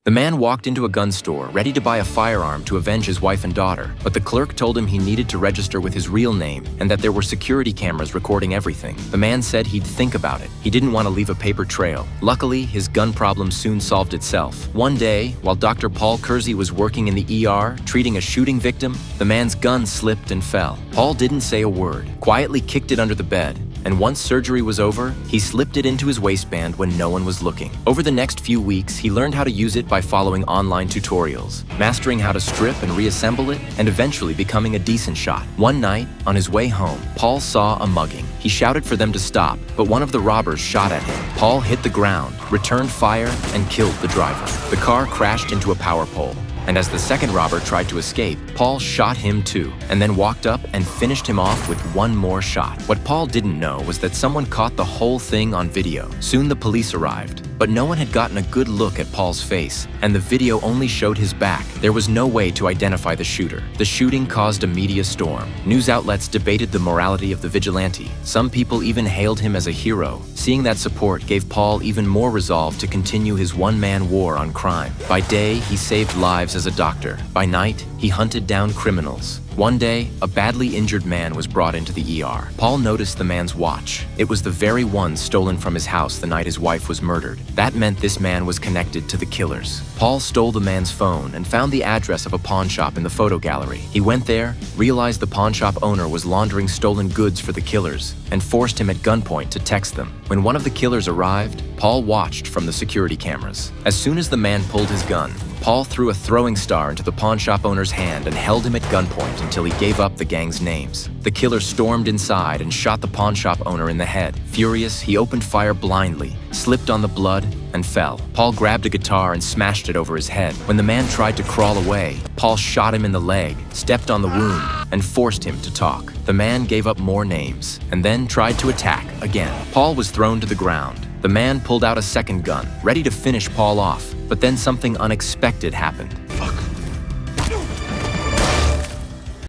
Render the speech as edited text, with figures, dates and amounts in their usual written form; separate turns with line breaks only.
The man walked into a gun store, ready to buy a firearm to avenge his wife and daughter, but the clerk told him he needed to register with his real name and that there were security cameras recording everything. The man said he'd think about it. He didn't want to leave a paper trail. Luckily, his gun problem soon solved itself. One day, while Dr. Paul Kersey was working in the ER, treating a shooting victim, the man's gun slipped and fell. Paul didn't say a word, quietly kicked it under the bed, and once surgery was over, he slipped it into his waistband when no one was looking. Over the next few weeks, he learned how to use it by following online tutorials, mastering how to strip and reassemble it, and eventually becoming a decent shot. One night, on his way home, Paul saw a mugging. He shouted for them to stop, but one of the robbers shot at him. Paul hit the ground, returned fire, and killed the driver. The car crashed into a power pole, and as the second robber tried to escape, Paul shot him too, and then walked up and finished him off with one more shot. What Paul didn't know was that someone caught the whole thing on video. Soon the police arrived, but no one had gotten a good look at Paul's face, and the video only showed his back. There was no way to identify the shooter. The shooting caused a media storm. News outlets debated the morality of the vigilante. Some people even hailed him as a hero. Seeing that support gave Paul even more resolve to continue his one-man war on crime. By day, he saved lives as a doctor. By night, he hunted down criminals. One day, a badly injured man was brought into the ER. Paul noticed the man's watch. It was the very one stolen from his house the night his wife was murdered. That meant this man was connected to the killers. Paul stole the man's phone and found the address of a pawn shop in the photo gallery. He went there, realized the pawn shop owner was laundering stolen goods for the killers, and forced him at gunpoint to text them. When one of the killers arrived, Paul watched from the security cameras. As soon as the man pulled his gun, Paul threw a throwing star into the pawn shop owner's hand and held him at gunpoint until he gave up the gang's names. The killer stormed inside and shot the pawn shop owner in the head. Furious, he opened fire blindly, slipped on the blood, and fell. Paul grabbed a guitar and smashed it over his head. When the man tried to crawl away, Paul shot him in the leg, stepped on the wound, and forced him to talk. The man gave up more names, and then tried to attack again. Paul was thrown to the ground. The man pulled out a second gun, ready to finish Paul off, but then something unexpected happened.